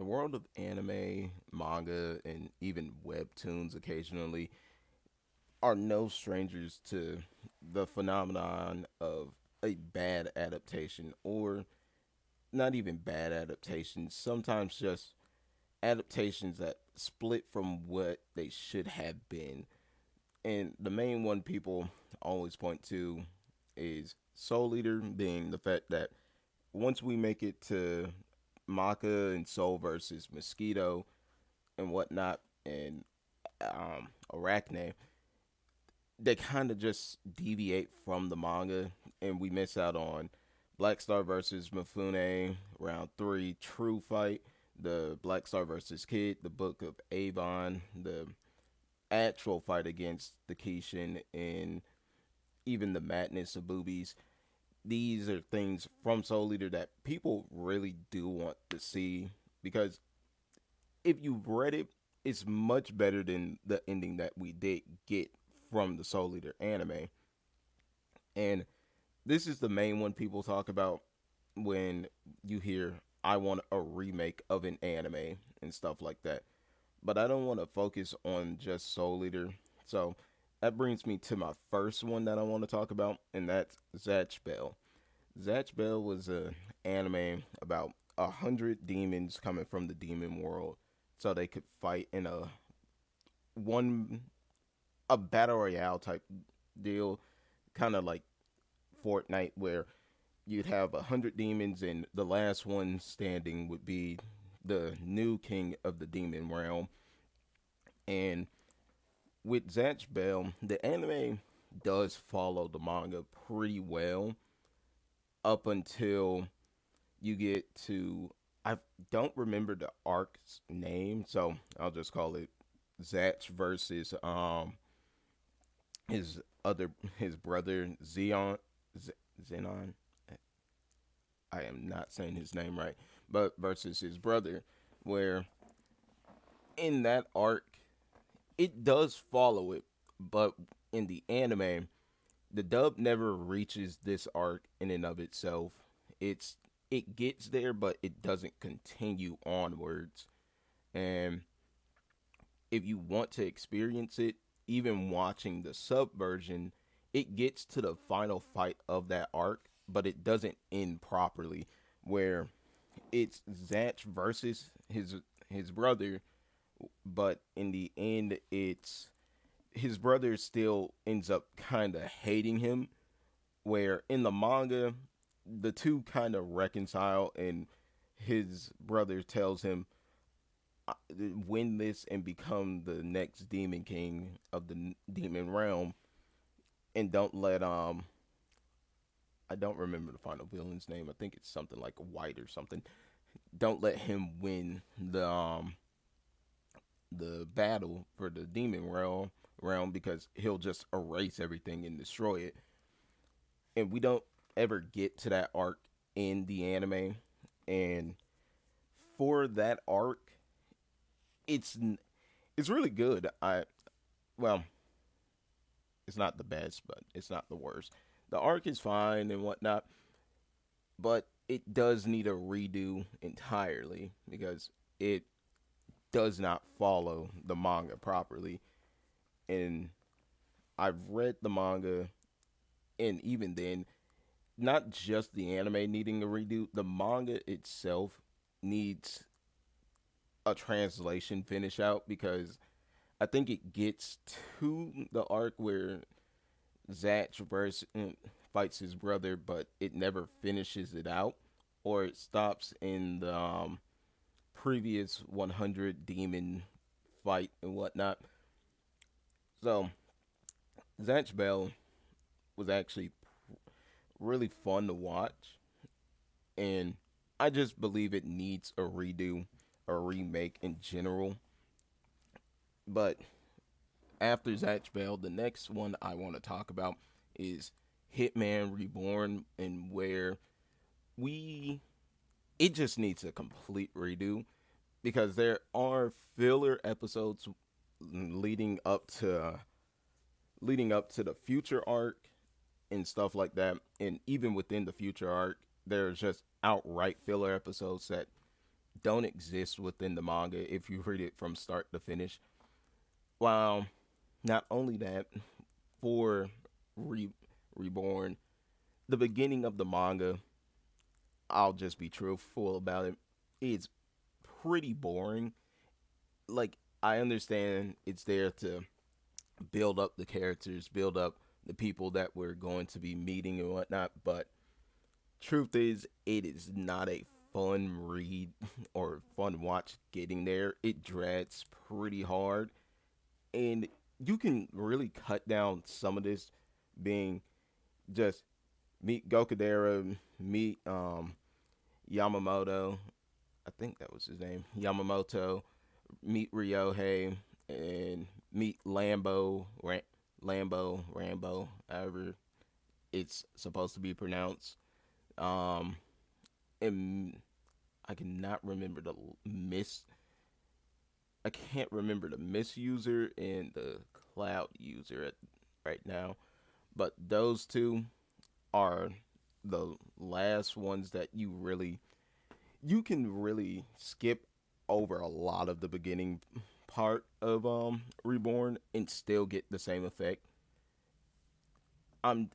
the world of anime, manga, and even webtoons occasionally are no strangers to the phenomenon of a bad adaptation, or not even bad adaptations, sometimes just adaptations that split from what they should have been. And the main one people always point to is Soul Eater, being the fact that once we make it to Maka and Soul versus Mosquito and whatnot, and Arachne, they kind of just deviate from the manga, and we miss out on Black Star versus Mifune, round three, True Fight, the Black Star versus Kid, the Book of Avon, the actual fight against the Kishin, and even the madness of boobies. These are things from Soul Eater that people really do want to see because if you've read it, it's much better than the ending that we did get from the Soul Eater anime. And this is the main one people talk about when you hear I want a remake of an anime and stuff like that. But I don't want to focus on just Soul Eater. So that brings me to my first one that I want to talk about, and that's Zatch Bell. Zatch Bell was an anime about 100 demons coming from the demon world, so they could fight in one a battle royale type deal, kind of like Fortnite, where you'd have 100 demons, and the last one standing would be the new king of the demon realm. And with Zatch Bell, the anime does follow the manga pretty well up until you get to I don't remember the arc's name, so I'll just call it Zatch versus his other his brother Zeon Zenon. I am not saying his name right, but versus his brother, where in that arc it does follow it, but in the anime, the dub never reaches this arc in and of itself. It's it gets there, but it doesn't continue onwards. And if you want to experience it, even watching the sub version, it gets to the final fight of that arc, but it doesn't end properly. Where it's Zatch versus his brother, but in the end, it's his brother still ends up kind of hating him. Where in the manga, the two kind of reconcile, and his brother tells him, win this and become the next demon king of the demon realm, and don't let I don't remember the final villain's name. I think it's something like White or something. Don't let him win the battle for the demon realm because he'll just erase everything and destroy it. And we don't ever get to that arc in the anime. And for that arc, it's it's really good. I well, it's not the best, but it's not the worst. The arc is fine and whatnot, but it does need a redo entirely because it does not follow the manga properly. And I've read the manga, and even then, not just the anime needing a redo, the manga itself needs a translation finish out because I think it gets to the arc where Zatch fights his brother, but it never finishes it out, or it stops in the previous 100 demon fight and whatnot. So Zatch Bell was actually really fun to watch, and I just believe it needs a redo, a remake in general. But after Zatch Bell, the next one I want to talk about is Hitman Reborn, and where we it just needs a complete redo because there are filler episodes leading up to the future arc and stuff like that. And even within the future arc, there's just outright filler episodes that don't exist within the manga if you read it from start to finish. While not only that, for Re- Reborn, the beginning of the manga, I'll just be truthful about it, it's pretty boring. Like, I understand it's there to build up the characters, build up the people that we're going to be meeting and whatnot, but truth is, it is not a fun read or fun watch getting there. It drags pretty hard, and you can really cut down some of this being just meet Gokudera, meet Yamamoto. I think that was his name, Yamamoto. Meet Ryohei and meet Rambo, however it's supposed to be pronounced. Um, and I cannot remember the miss. I can't remember the misuser and the cloud user right now, but those two are the last ones that you can really skip over a lot of the beginning part of Reborn and still get the same effect. I'm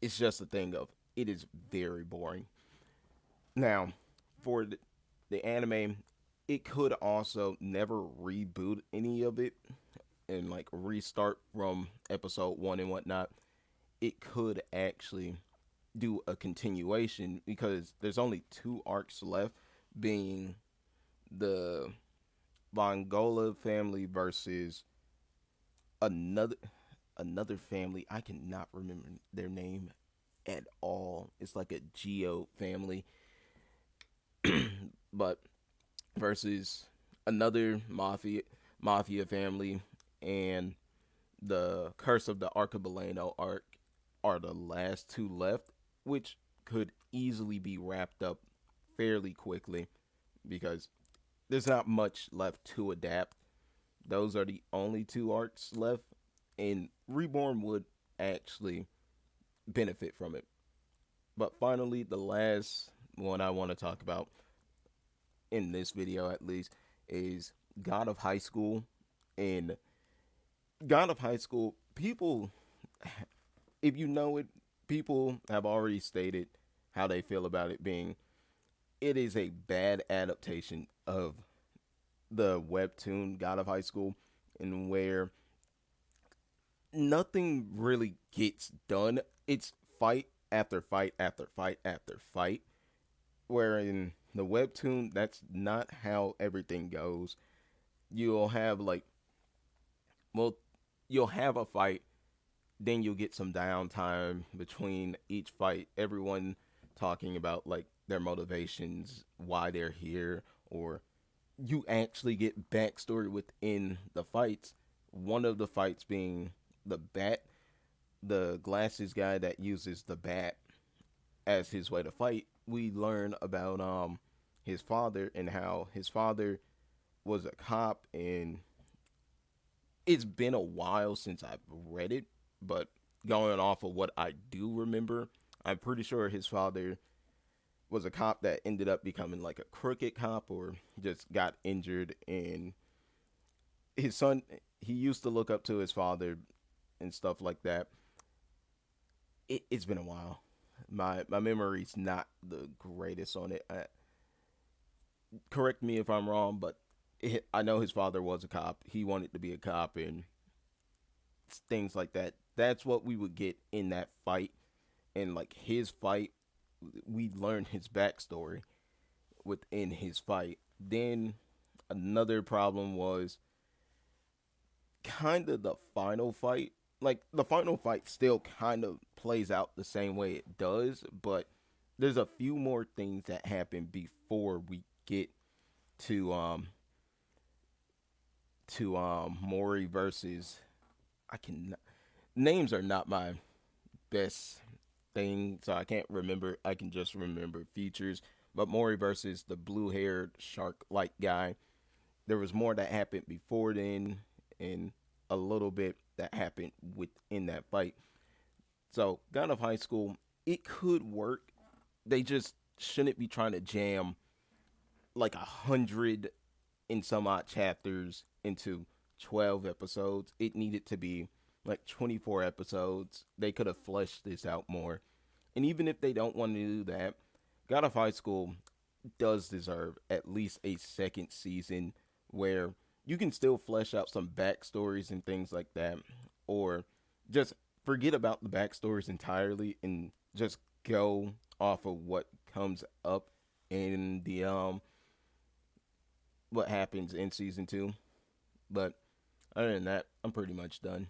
It's just a thing of it is very boring. Now, for the anime, it could also never reboot any of it and like restart from episode one and whatnot. It could actually do a continuation because there's only two arcs left, being the Vongola family versus another family. I cannot remember their name at all. It's like a Geo family, but versus another mafia family, and the Curse of the Archibaldino arc are the last two left, which could easily be wrapped up fairly quickly because there's not much left to adapt. Those are the only two arcs left, and Reborn would actually benefit from it. But finally, the last one I want to talk about in this video at least is God of High School. And God of High School, people, if you know it, people have already stated how they feel about it being it is a bad adaptation of the webtoon God of High School, and where nothing really gets done. It's fight after fight after fight after fight. Where in the webtoon, that's not how everything goes. You'll have like, well, you'll have a fight, then you'll get some downtime between each fight. Everyone talking about like their motivations, why they're here, or you actually get backstory within the fights. One of the fights being the bat, the glasses guy that uses the bat as his way to fight. We learn about his father and how his father was a cop, and it's been a while since I've read it, but going off of what I do remember, I'm pretty sure his father was a cop that ended up becoming like a crooked cop or just got injured, and his son, he used to look up to his father and stuff like that. It's been a while. My memory's not the greatest on it. Correct me if I'm wrong, but I know his father was a cop. He wanted to be a cop and things like that. That's what we would get in that fight. And like his fight, we learned his backstory within his fight. Then another problem was kind of the final fight. Like the final fight still kind of plays out the same way it does, but there's a few more things that happen before we get to Mori versus I can names are not my best thing, so I can't remember. I can just remember features. But Mori versus the blue-haired shark-like guy. There was more that happened before then, and a little bit that happened within that fight. So, God of High School, it could work. They just shouldn't be trying to jam like 100 and some odd chapters into 12 episodes. It needed to be like 24 episodes. They could have fleshed this out more. And even if they don't want to do that, God of High School does deserve at least a second season where you can still flesh out some backstories and things like that, or just forget about the backstories entirely and just go off of what comes up in the what happens in season two. But other than that, I'm pretty much done.